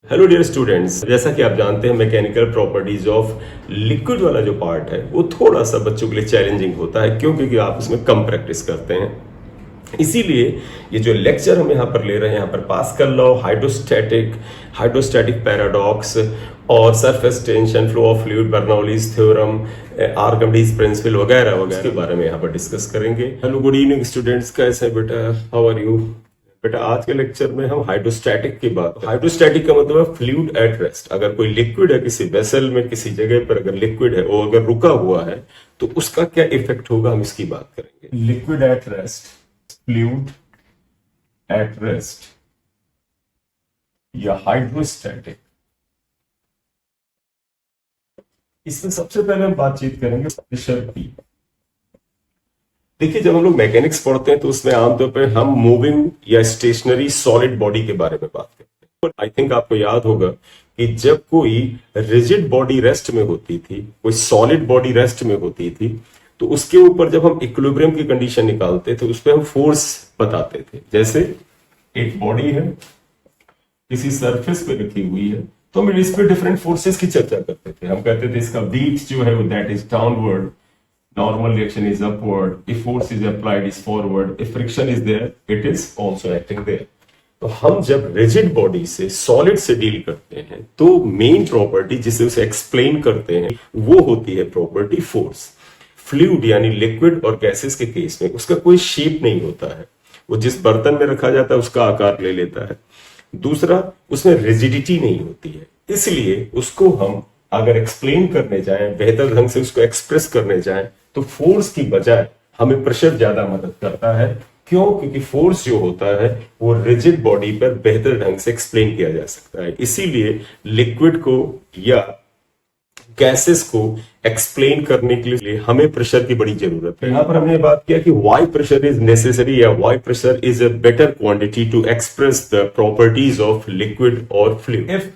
Hello dear students, जैसा कि आप जानते हैं मैकेनिकल प्रॉपर्टीज ऑफ लिक्विड वाला जो पार्ट है वो थोड़ा सा बच्चों के लिए चैलेंजिंग होता है। क्यों? क्योंकि आप उसमें कम प्रैक्टिस करते हैं। इसीलिए ये जो लेक्चर हम यहाँ पर ले रहे हैं, यहाँ पर पास्कल लॉ, हाइड्रोस्टैटिक पैराडॉक्स और surface tension, flow of fluid, Bernoulli's theorem, Archimedes principal वगैरह वगैरह के बारे में यहाँ पर डिस्कस करेंगे। हेलो, गुड इवनिंग स्टूडेंट्स, कैसे हैं बेटा? How are you? बेटा आज के लेक्चर में हम हाइड्रोस्टैटिक की बात, हाइड्रोस्टैटिक का मतलब है फ्लूइड एट रेस्ट। अगर कोई लिक्विड है किसी वेसल में, किसी जगह पर अगर लिक्विड है वो अगर रुका हुआ है तो उसका क्या इफेक्ट होगा, हम इसकी बात करेंगे। Liquid at rest, fluid at rest या हाइड्रोस्टैटिक। इसमें सबसे पहले हम बातचीत करेंगे प्रेशर की। देखिए, जब हम लोग मैकेनिक्स पढ़ते हैं तो उसमें आमतौर पर हम मूविंग या स्टेशनरी सॉलिड बॉडी के बारे में बात करते हैं। आई थिंक आपको याद होगा कि जब कोई रिजिड बॉडी रेस्ट में होती थी, कोई सॉलिड बॉडी रेस्ट में होती थी, तो उसके ऊपर जब हम इक्विलिब्रियम की कंडीशन निकालते थे उस पर हम फोर्स बताते थे। जैसे एक बॉडी है, किसी सरफेस पे रखी हुई है, तो हम इस पे डिफरेंट फोर्सेस की चर्चा करते थे। हम कहते थे इसका बीट जो है that is downward, normal reaction is upward, if force is applied is forward, if friction is there it is also acting there। तो हम जब रिजिड बॉडी से सॉलिड से डील करते हैं तो मेन प्रॉपर्टी जिसे उसे एक्सप्लेन करते हैं वो होती है प्रॉपर्टी फोर्स। फ्लूइड यानी लिक्विड और गैसेस के केस में उसका कोई शेप नहीं होता है, वो जिस बर्तन में रखा जाता है उसका आकार ले लेता है। दूसरा, उसमें रिजिडिटी नहीं होती है, इसलिए उसको हम अगर एक्सप्लेन करने जाएं, बेहतर ढंग से उसको एक्सप्रेस करने जाएं, तो फोर्स की बजाय हमें प्रेशर ज्यादा मदद करता है। क्यों? क्योंकि फोर्स जो होता है वो रिजिड बॉडी पर बेहतर ढंग से एक्सप्लेन किया जा सकता है। इसीलिए लिक्विड को या गैसेस को एक्सप्लेन करने के लिए हमें प्रेशर की बड़ी जरूरत है। यहां पर हमने बात किया कि वाई प्रेशर इज नेसेसरी या why pressure is a better quantity to express the properties of liquid और fluid. If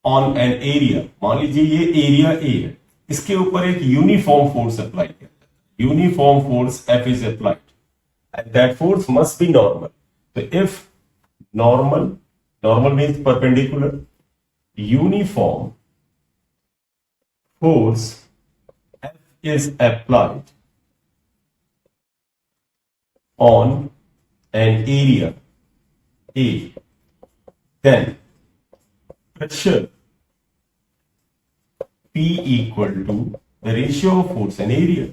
on an area, मान लीजिए ये एरिया ए है, इसके ऊपर एक यूनिफॉर्म फोर्स अप्लाई किया जाता है, uniform force F is applied and that force must be normal. तो if normal, normal means perpendicular, uniform force F is applied on an area A, then pressure P equal to the ratio of force and area।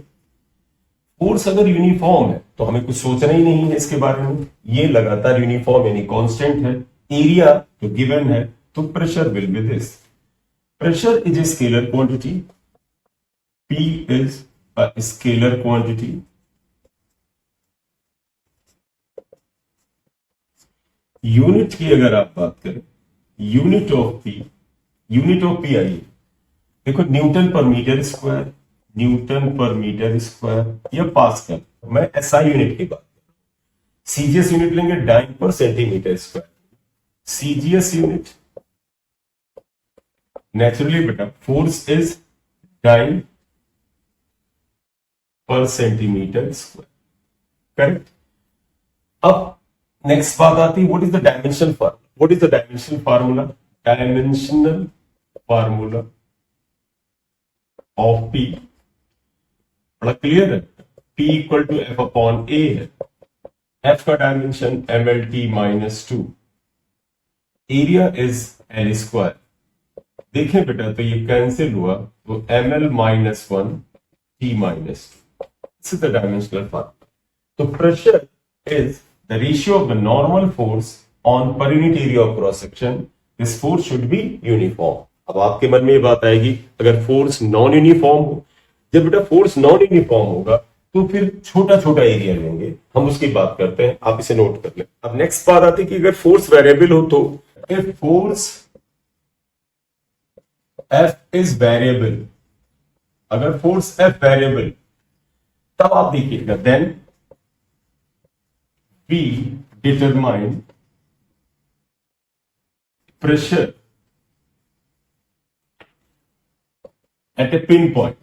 Force अगर uniform है तो हमें कुछ सोचना ही नहीं है इसके बारे में, ये लगातार यूनिफॉर्म यानी कांस्टेंट है। एरिया तो गिवन है, तो pressure will be this. Pressure is a scalar quantity, P is a scalar quantity. Unit की अगर आप बात करें, यूनिट ऑफ पी आइए, देखो न्यूटन पर मीटर स्क्वायर, न्यूटन पर मीटर स्क्वायर या पास्कल। मैं एसआई यूनिट की बात कर रहा हूं। सीजीएस यूनिट लेंगे डाइन पर centimetre square. CGS unit naturally बेटा फोर्स इज डाइन पर सेंटीमीटर स्क्वायर, करेक्ट। अब नेक्स्ट बात आती है, what is the dimension formula? What is the dimensional formula? Dimensional formula of P बड़ा क्लियर है, P equal to F upon A है। F का dimension MLT minus 2, area is L square. देखें बेटा तो ये कैंसिल हुआ, तो ML minus 1 T minus 2, this is the dimensional formula. तो pressure is the ratio of the normal force on per unit area of cross section, this force should be uniform। अब आपके मन में ये बात आएगी, अगर फोर्स नॉन यूनिफॉर्म हो, जब बेटा फोर्स नॉन यूनिफॉर्म होगा तो फिर छोटा छोटा एरिया लेंगे, हम उसकी बात करते हैं, आप इसे नोट कर लें। अब नेक्स्ट बात आती है कि अगर फोर्स वेरिएबल हो तो, if force F is variable, अगर फोर्स F वेरिएबल, तब आप देखिएगा then we determine pressure at a pin point।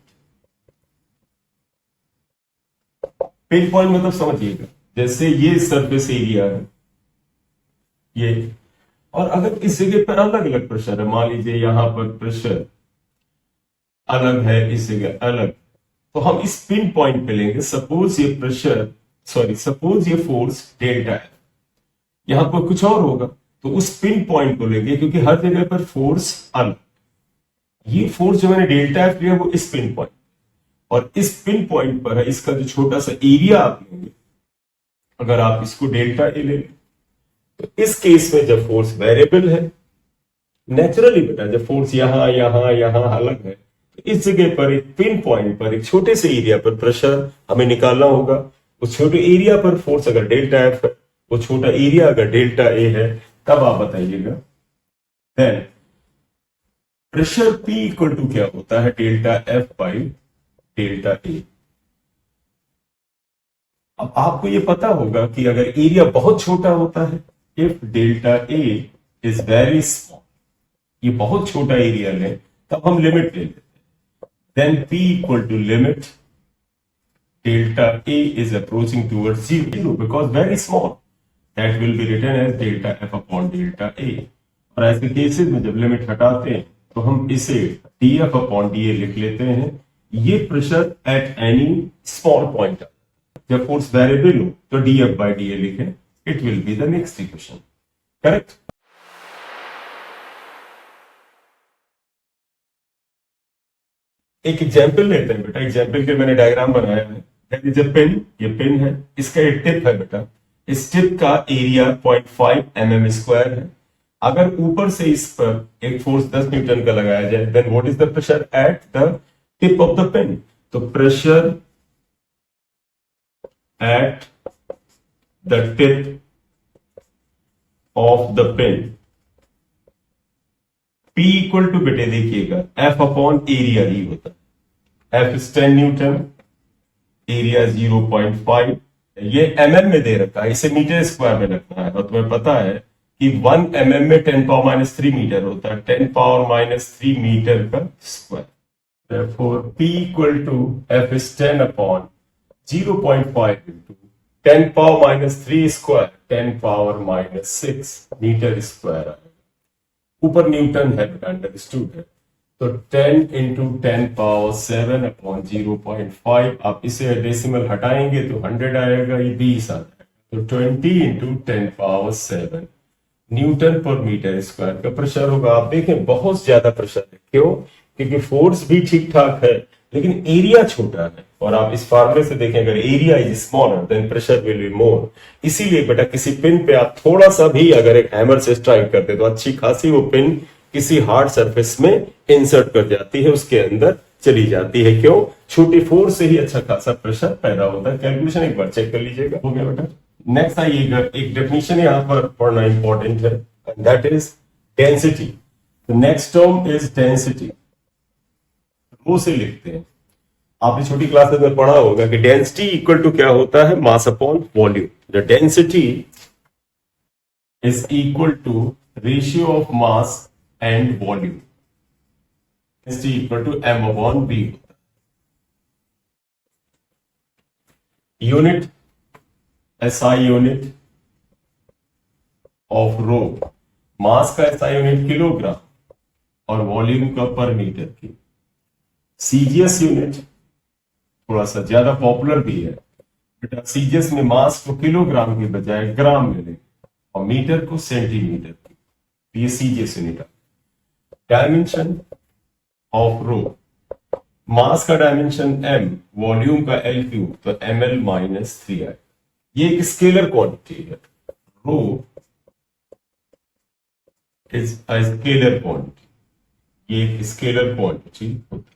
Pin point मतलब समझिएगा, जैसे ये सरफेस एरिया है, ये और अगर इस जगह पर अलग अलग प्रेशर है, मान लीजिए यहां पर प्रेशर अलग है, इस जगह अलग, तो हम इस पिन पॉइंट पे लेंगे। सपोज ये प्रेशर, सॉरी सपोज ये फोर्स डेल्टा है, यहां पर कुछ और होगा, तो उस पिन पॉइंट को लेंगे, क्योंकि हर जगह पर फोर्स अलग। ये फोर्स जो मैंने डेल्टा एफ लिया वो इस पिन पॉइंट, और इस पिन पॉइंट पर है इसका जो छोटा सा एरिया आप लेंगे, अगर आप इसको डेल्टा ए ले, तो इस केस में जब फोर्स वेरिएबल है, नेचुरली बेटा जब फोर्स यहां यहां यहां अलग है, तो इस जगह पर एक पिन पॉइंट पर एक छोटे से एरिया पर प्रेशर हमें निकालना होगा। उस छोटे एरिया पर फोर्स अगर डेल्टा एफ है, वो छोटा एरिया अगर डेल्टा ए है, तब आप बताइएगा then pressure P equal to क्या होता है, delta F by delta A. अब आपको ये पता होगा कि अगर एरिया बहुत छोटा होता है, if delta A is very small, ये बहुत छोटा एरिया ले, तब हम लिमिट ले लेते हैं, then P equal to limit delta A is approaching towards zero because very small, that will be written as delta F upon delta A. और ऐसे केसेस में जब लिमिट हटाते हैं तो हम इसे df अपॉन da लिख लेते हैं। ये pressure at any small point, जब फोर्स वेरिएबल हो तो df बाई da लिखें, it will be the next equation, correct. एक एग्जाम्पल लेते हैं बेटा, एग्जाम्पल के मैंने डायग्राम बनाया है। इज अ पेन, ये पेन है, इसका एक टिप है बेटा, इस टिप का एरिया 0.5 mm स्क्वायर है। अगर ऊपर से इस पर एक फोर्स 10 न्यूटन का लगाया जाए, then what is the pressure at the tip of the pen, तो pressure at the tip of the pen P equal to बेटे देखिएगा F अपॉन एरिया ही होता है। F इज 10 न्यूटन, एरिया 0.5, ये mm में दे रखा है, इसे मीटर स्क्वायर में रखना है, और तुम्हें पता है कि 1 mm में 10 पावर -3 मीटर होता है, 10 पावर -3 मीटर का square. Therefore P equal to F is 10 upon 0.5 into 10 power -3 square, 10 power -6 metre square आएगा। ऊपर न्यूटन है बेटा, अंडरस्टूड है, तो 10 इंटू 10 पावर 7 अपॉन 0.5, आप इसे डेसिमल हटाएंगे तो 100 आएगा, ये 20 आ जाएगा, तो 20 इंटू 10 पावर 7 न्यूटन पर मीटर स्क्वायर का प्रेशर होगा। आप देखें बहुत ज्यादा प्रेशर है, क्यों? क्योंकि फोर्स भी ठीक ठाक है लेकिन एरिया छोटा है, और आप इस फार्मूले से देखें अगर area is smaller than pressure will be more. इसीलिए बेटा किसी पिन पे आप थोड़ा सा भी अगर एक हैमर से स्ट्राइक करते तो अच्छी खासी वो पिन किसी हार्ड सरफेस में इंसर्ट कर जाती है, उसके अंदर चली जाती है। क्यों? छोटी फोर्स से ही अच्छा खासा प्रेशर पैदा होता है। कैलकुलेशन एक बार चेक कर लीजिएगा, हो गया बेटा। नेक्स्ट आइएगा, एक डेफिनेशन यहां पर पढ़ना इंपॉर्टेंट है, that is density. Next term is density, rho से लिखते हैं। आपने छोटी क्लासेस में पढ़ा होगा कि डेंसिटी इक्वल टू क्या होता है, mass upon volume. The density is equal to ratio of mass and volume, density equal to m upon v होता है। Unit SI unit of rho, mass का SI यूनिट किलोग्राम और volume का पर metre की। सीजीएस यूनिट थोड़ा सा ज्यादा पॉपुलर भी है बेटा, सीजीएस में मास को किलोग्राम के बजाय ग्राम में लेंगे और मीटर को सेंटीमीटर की, ये सीजीएस यूनिट है। डायमेंशन ऑफ रो, मास का डायमेंशन m, वॉल्यूम का L3, तो ml-3 है। ये एक स्केलर क्वांटिटी है, रो इज अ स्केलर क्वांटिटी, ये एक स्केलर क्वांटिटी होती है।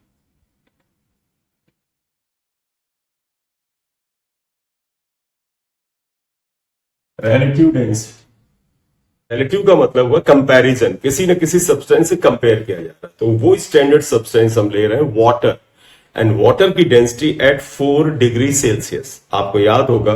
रिलेटिव डेंसिटी, रिलेटिव का मतलब हुआ कंपैरिजन, किसी न किसी सब्सटेंस से कंपेयर किया जा रहा है, तो वो स्टैंडर्ड सब्सटेंस हम ले रहे हैं वाटर, एंड वाटर की डेंसिटी एट 4 डिग्री सेल्सियस। आपको याद होगा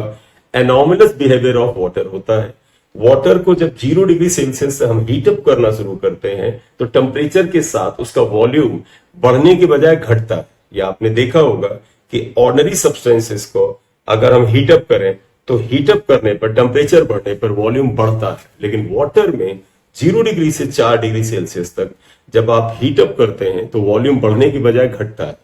एनॉमलस बिहेवियर ऑफ वाटर होता है। वाटर को जब 0 डिग्री सेल्सियस से हम हीटअप करना शुरू करते हैं तो टेम्परेचर के साथ उसका वॉल्यूम बढ़ने के बजाय घटता है। या आपने देखा होगा कि ऑर्डिनरी सब्सटेंसेस को अगर हम हीटअप करें तो हीटअप करने पर, टेम्परेचर बढ़ने पर वॉल्यूम बढ़ता है, लेकिन वाटर में 0 डिग्री से 4 डिग्री सेल्सियस तक जब आप हीट अप करते हैं तो वॉल्यूम बढ़ने की बजाय घटता है।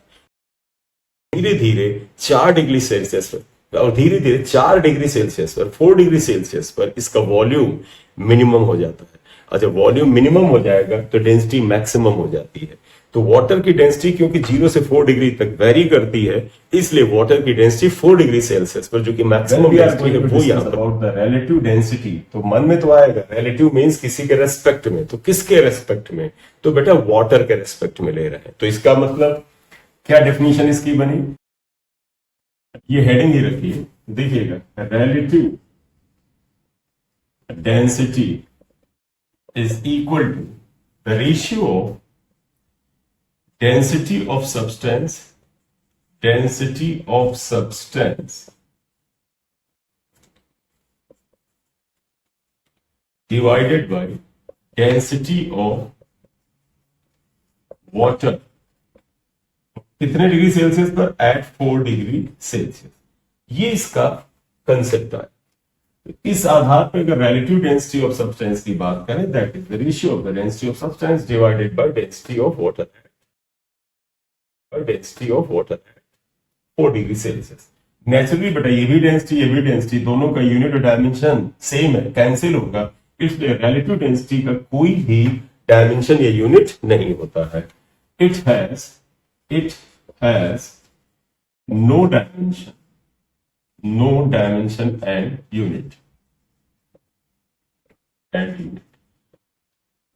धीरे धीरे 4 डिग्री सेल्सियस पर और धीरे धीरे 4 डिग्री सेल्सियस पर 4 डिग्री सेल्सियस पर इसका वॉल्यूम मिनिमम हो जाता है। और जब वॉल्यूम मिनिमम हो जाएगा तो डेंसिटी मैक्सिमम हो जाती है। तो वाटर की डेंसिटी क्योंकि 0 से 4 डिग्री तक वेरी करती है, इसलिए वाटर की डेंसिटी 4 डिग्री सेल्सियस पर जो कि मैक्सिमम डेंसिटी है वो यहाँ पर अबाउट द रिलेटिव डेंसिटी। तो मन में तो आएगा रिलेटिव मींस किसी के रेस्पेक्ट में, तो किसके रेस्पेक्ट में? तो बेटा वाटर के रेस्पेक्ट में ले रहे हैं। तो इसका मतलब क्या डेफिनेशन इसकी बनी? ये हेडिंग ही रखिए, देखिएगा, relative density is equal to the ratio of density of substance divided by density of water कितने डिग्री सेल्सियस पर? At 4 degree Celsius. ये इसका कंसेप्ट है। इस आधार पर अगर रिलेटिव डेंसिटी ऑफ सब्सटेंस की बात करें, that is the ratio of the density of substance divided by density of water density of water 4 degree Celsius. Naturally बेटा ये भी डेंसिटी दोनों का यूनिट और डायमेंशन सेम है, कैंसिल होगा, इसलिए रिलेटिव डेंसिटी का कोई भी डायमेंशन या यूनिट नहीं होता है। It has no dimension and unit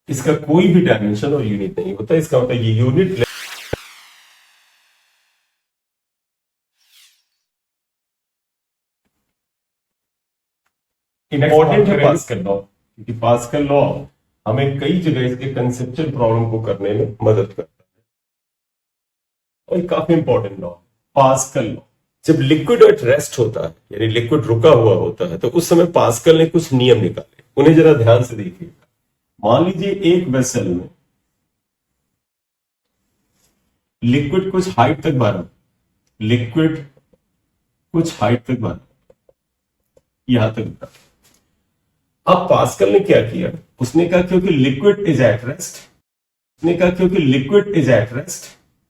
इसका कोई भी डायमेंशन और यूनिट नहीं होता। इसका मतलब ये यूनिट इंपॉर्टेंट है पास्कल लॉ, क्योंकि पास्कल लॉ हमें कई जगह इसके कंसेप्चुअल प्रॉब्लम को करने में मदद करता है और काफी इंपॉर्टेंट लॉ पास्कल लॉ। जब लिक्विड एट रेस्ट होता है, यानी लिक्विड रुका हुआ होता है, तो उस समय पास्कल ने कुछ नियम निकाले, उन्हें जरा ध्यान से देखिएगा। मान लीजिए एक वेसल में लिक्विड कुछ हाइट तक भरा, यहां तक भरा। अब पास्कल ने क्या किया? उसने कहा क्योंकि लिक्विड इज एट रेस्ट,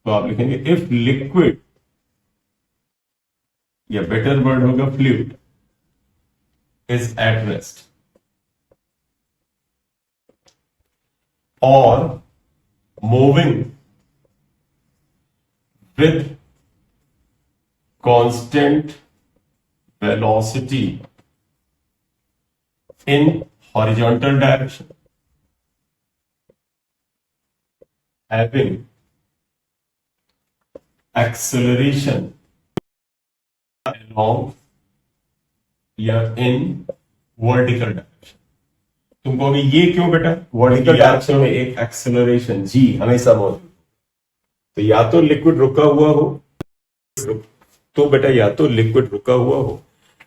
तो आप लिखेंगे इफ लिक्विड, या बेटर वर्ड होगा फ्लूइड, इज एट रेस्ट और moving with constant velocity in horizontal direction, having acceleration along या in vertical direction। तुम कहोगे ये क्यों बेटा? वर्टिकल डायरेक्शन में एक एक्सेलरेशन जी हमेशा मौजूद। तो या तो लिक्विड रुका हुआ हो,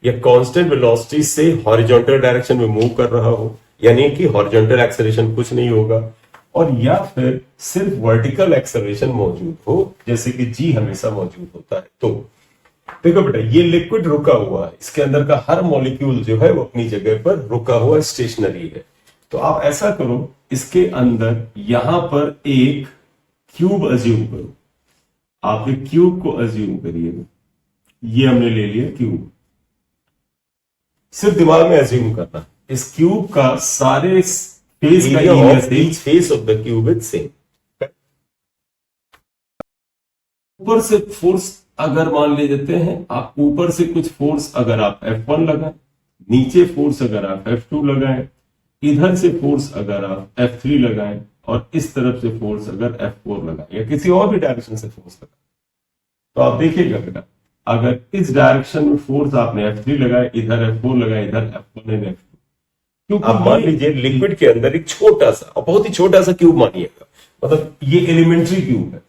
या कांस्टेंट वेलोसिटी से हॉरिजॉन्टल डायरेक्शन में मूव कर रहा हो, यानी कि हॉरिजॉन्टल एक्सेलरेशन कुछ नहीं होगा, और या फिर सिर्फ वर्टिकल एक्सेलरेशन मौजूद हो, जैसे कि जी हमेशा मौजूद होता है। तो देखो बेटा ये लिक्विड रुका हुआ है, इसके अंदर का हर मॉलिक्यूल जो है वो अपनी जगह पर रुका हुआ स्टेशनरी है। तो आप ऐसा करो, इसके अंदर यहां पर एक क्यूब अज्यूम करो। आप एक क्यूब को अज्यूम करिए, ये हमने ले लिया क्यूब। सिर्फ दिमाग में अज्यूम करना, इस क्यूब का सारे फेस का each face of the cube is same. ऊपर से फोर्स अगर मान ले देते हैं आप, ऊपर से कुछ फोर्स अगर आप F1 लगाएं, नीचे फोर्स अगर आप F2 लगाएं, इधर से फोर्स अगर आप F3 लगाएं, और इस तरफ से फोर्स अगर F4 लगाएं, या किसी और भी डायरेक्शन से फोर्स लगाएं, तो आप देखिएगा बेटा अगर इस डायरेक्शन में फोर्स आपने F3 लगाया, इधर F4 लगाया, इधर F1 एंड F2, क्योंकि आप मान लीजिए लिक्विड के अंदर एक छोटा सा और बहुत ही छोटा सा क्यूब मानिएगा, मतलब ये एलिमेंट्री क्यूब है,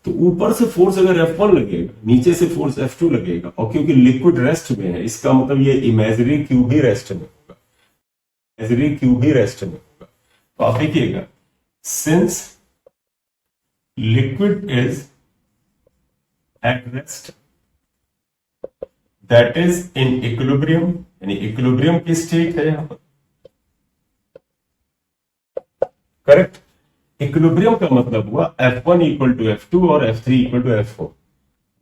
तो ऊपर से फोर्स अगर F1 लगेगा, नीचे से फोर्स F2 लगेगा, और क्योंकि लिक्विड रेस्ट में है, इसका मतलब ये इमेजिनरी क्यूब ही रेस्ट में होगा, तो आप देखिएगा since liquid is at rest, that is in equilibrium, यानी इक्विलिब्रियम की स्टेट है यहां पर, करेक्ट। इक्विलिब्रियम का मतलब हुआ F1 इक्वल टू F2 और F3 equal to F4।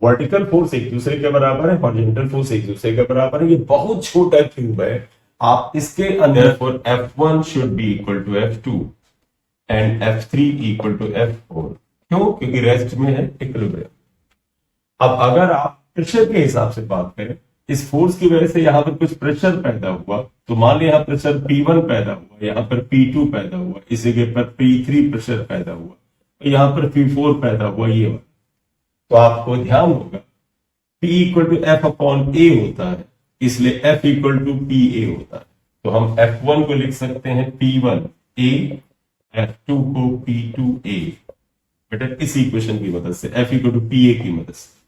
Vertical force एक दूसरे के बराबर है, हॉरिजॉन्टल फोर्स एक दूसरे के बराबर है। ये बहुत छोटा क्यूब है, आप इसके अंदर for F1 should be equal to F2 and F3 equal to F4। क्यों? क्योंकि रेस्ट में है इक्विलिब्रियम। अब अगर आप प्रेशर के हिसाब से बात करें, इस फोर्स की वजह से यहां पर कुछ प्रेशर पैदा हुआ, तो मान लो यहां प्रेशर P1 पैदा हुआ, यहां पर P2 पैदा हुआ, इस जगह पर P3 प्रेशर पैदा हुआ, यहां पर P4 पैदा हुआ, ये वाला। तो आपको ध्यान होगा P equal to F upon A होता है, इसलिए F इक्वल टू PA होता है। तो हम F1 को लिख सकते हैं P1A, F2 को P2A, बेटा इसी इक्वेशन की मदद से, F इक्वल टू PA की मदद से।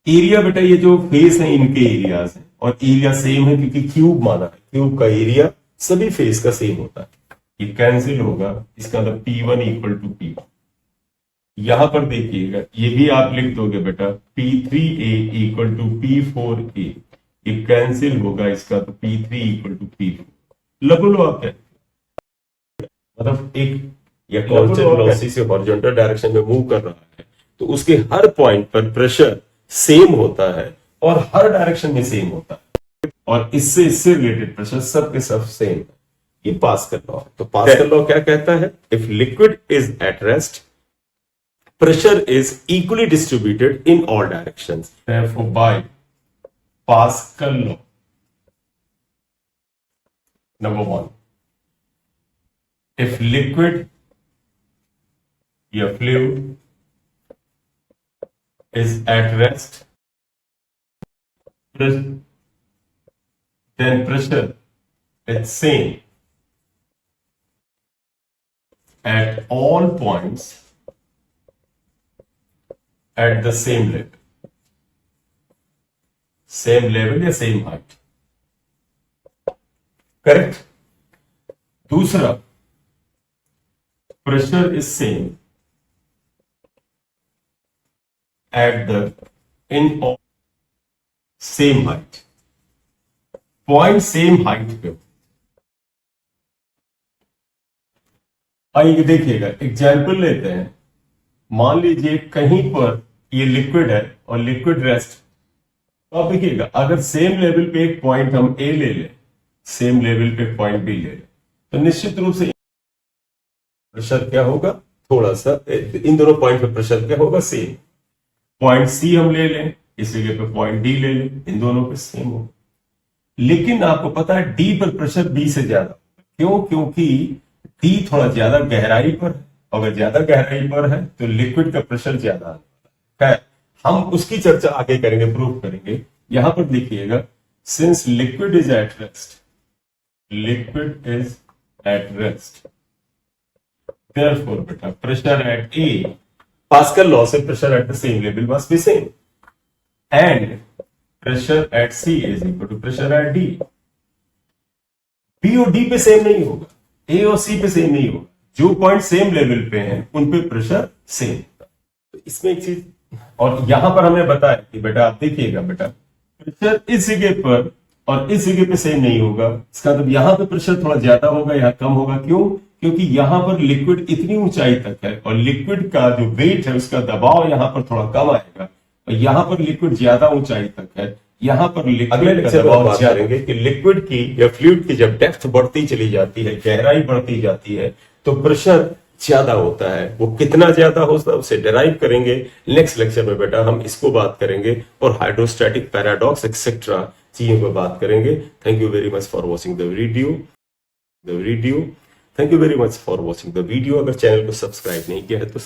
एरिया बेटा ये जो फेस है इनके एरियाज है, और एरिया सेम है क्योंकि क्यूब माना है, क्यूब का एरिया सभी फेस का सेम होता है। ये कैंसिल होगा, इसका मतलब P1 इक्वल टू P। यहां पर देखिएगा, ये भी आप लिख दोगे बेटा P3A इक्वल टू P4A, ये कैंसिल होगा, इसका तो P3 इक्वल टू P4। लगो लो आप क्या, मतलब एक या कांस्टेंट वेलोसिटी से हॉरिजॉन्टल डायरेक्शन में मूव कर रहा है, तो उसके हर पॉइंट पर प्रेशर सेम होता है और हर डायरेक्शन में सेम होता है, और इससे रिलेटेड प्रेशर सबके सब सेम है। ये पास्कल लॉ। तो पास्कल लॉ क्या कहता है? If liquid is at rest, pressure is equally distributed in all directions. Therefore, by Pascal law, number one, if liquid, your fluid, is at rest, then pressure is same at all points at the same level या same height। Correct. दूसरा, pressure is same at the in same height, point same height पे। आइए देखिएगा, example लेते हैं। मान लीजिए कहीं पर ये लिक्विड है और लिक्विड रेस्ट, तो आप देखिएगा अगर सेम लेवल पे एक पॉइंट हम ए ले लें, सेम लेवल पे पॉइंट बी ले लें, तो निश्चित रूप से प्रेशर क्या होगा, थोड़ा सा इन दोनों पॉइंट पे प्रेशर क्या होगा, सेम। पॉइंट सी हम ले लें, इस जगह पे पॉइंट डी ले लें, इन दोनों पे सेम होगा। लेकिन आपको पता है डी पर प्रेशर बी से ज्यादा। क्यों? क्योंकि डी थोड़ा ज्यादा गहराई पर है, अगर ज्यादा गहराई पर है तो लिक्विड का प्रेशर ज्यादा है। हम उसकी चर्चा आगे करेंगे, प्रूव करेंगे। यहां पर देखिएगा, since liquid is at rest, liquid is at rest, therefore बेटा pressure at A, Pascal law से pressure at the same level must be same, and pressure at C is equal to pressure at D. B और D पे same नहीं होगा, ए और सी पे same नहीं होगा। जो पॉइंट सेम लेवल पे हैं उन पे प्रेशर सेम। तो इसमें एक चीज और यहां पर हमें बताया कि बेटा आप देखिएगा, बेटा प्रेशर इस जगह पर और इस जगह पे सेम नहीं होगा। इसका मतलब यहां पे प्रेशर थोड़ा ज्यादा होगा, यहां कम होगा। क्यों? क्योंकि यहां पर लिक्विड इतनी ऊंचाई तक है और लिक्विड का जो वेट है उसका दबाव यहां पर थोड़ा कम आएगा, और यहां पर लिक्विड ज्यादा ऊंचाई तक है, यहां पर लिक्विड का दबाव ज्यादा करेंगे कि लिक्विड की या फ्लूइड की जब डेप्थ बढ़ती चली जाती है, गहराई बढ़ती जाती है, तो प्रेशर ज्यादा होता है। वो कितना ज्यादा होता है उसे डिराइव करेंगे नेक्स्ट लेक्चर में, बेटा हम इसको बात करेंगे, और हाइड्रोस्टैटिक पैराडॉक्स एक्सेट्रा चीजों पर बात करेंगे। Thank you very much for watching the video. Thank you very much for watching the video. अगर चैनल को सब्सक्राइब नहीं किया है तो